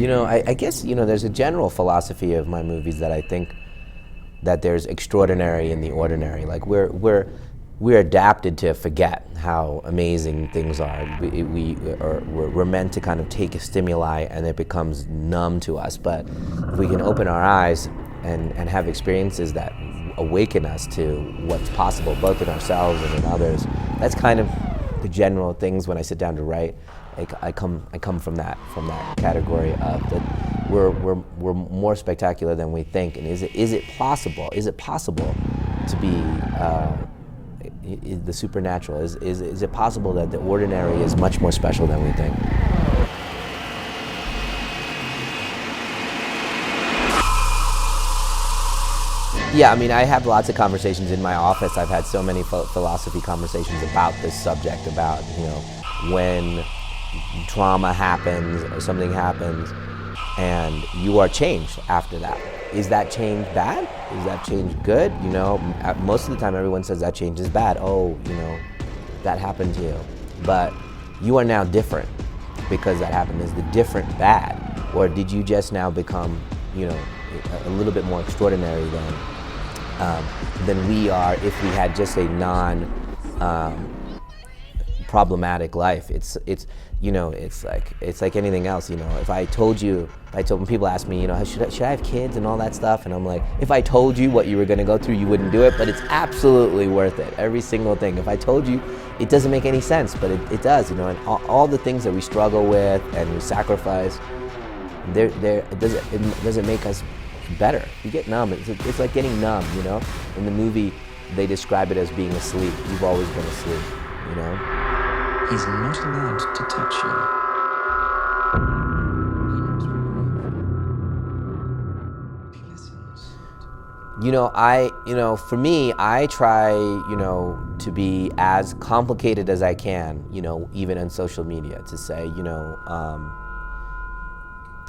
I guess, there's a general philosophy of my movies that I think that there's extraordinary in the ordinary. Like we're adapted to forget how amazing things are. We're meant to kind of take a stimuli and it becomes numb to us. But if we can open our eyes and have experiences that awaken us to what's possible, both in ourselves and in others, that's kind of the general things when I sit down to write. I come from that category of that we're more spectacular than we think. And is it possible to be the supernatural? Is it possible that the ordinary is much more special than we think? Yeah, I mean, I have lots of conversations in my office. I've had so many philosophy conversations about this subject, about, when trauma happens or something happens and you are changed after that. Is that change bad? Is that change good? Most of the time everyone says that change is bad. Oh, that happened to you. But you are now different because that happened. Is the different bad? Or did you just now become, a little bit more extraordinary than we are if we had just a problematic life? It's like anything else. If I told when people ask me, should I have kids and all that stuff, and I'm like, if I told you what you were going to go through, you wouldn't do it, but it's absolutely worth it. Every single thing. If I told you, it doesn't make any sense, but it does. And all the things that we struggle with and we sacrifice, it doesn't make us better. You get numb. It's like getting numb. In the movie, they describe it as being asleep. You've always been asleep. He's not allowed to touch you. He listens. For me, I try, to be as complicated as I can, even on social media, to say,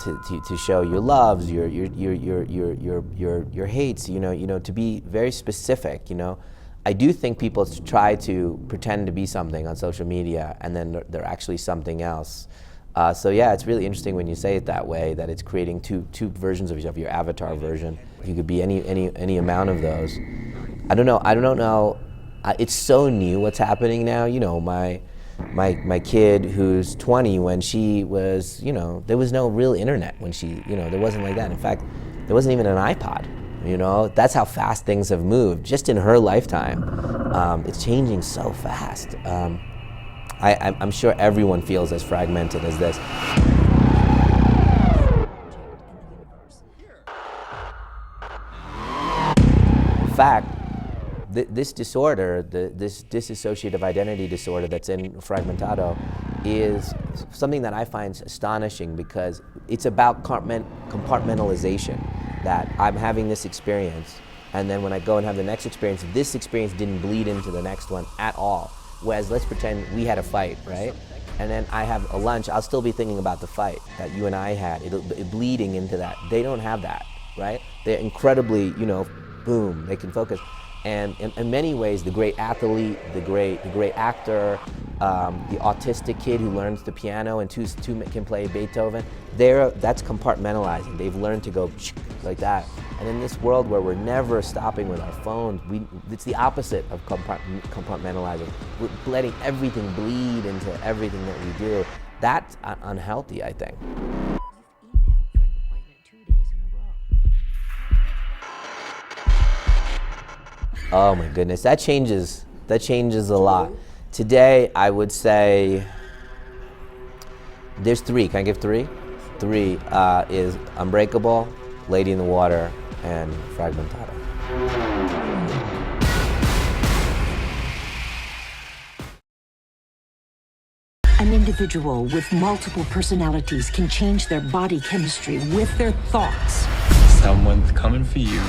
to show your loves, your hates, to be very specific, I do think people try to pretend to be something on social media and then they're actually something else. So yeah, it's really interesting when you say it that way, that it's creating two versions of yourself, your avatar version. You could be any amount of those. I don't know. It's so new what's happening now. My kid who's 20, when she was, there was no real internet when she, there wasn't like that. In fact, there wasn't even an iPod. That's how fast things have moved just in her lifetime. It's changing so fast. I'm sure everyone feels as fragmented as this. In fact, this disorder, this dissociative identity disorder that's in Fragmentado, is something that I find astonishing because it's about compartmentalization. That I'm having this experience, and then when I go and have the next experience, this experience didn't bleed into the next one at all. Whereas let's pretend we had a fight, right? And then I have a lunch, I'll still be thinking about the fight that you and I had, it bleeding into that. They don't have that, right? They're incredibly, boom, they can focus. And in many ways, the great athlete, the great actor, the autistic kid who learns the piano and two can play Beethoven, that's compartmentalizing. They've learned to go like that. And in this world where we're never stopping with our phones, it's the opposite of compartmentalizing. We're letting everything bleed into everything that we do. That's unhealthy, I think. Oh my goodness, that changes a lot. Today, I would say there's three. Can I give three? Three is Unbreakable, Lady in the Water, and Fragmentado. An individual with multiple personalities can change their body chemistry with their thoughts. Someone's coming for you.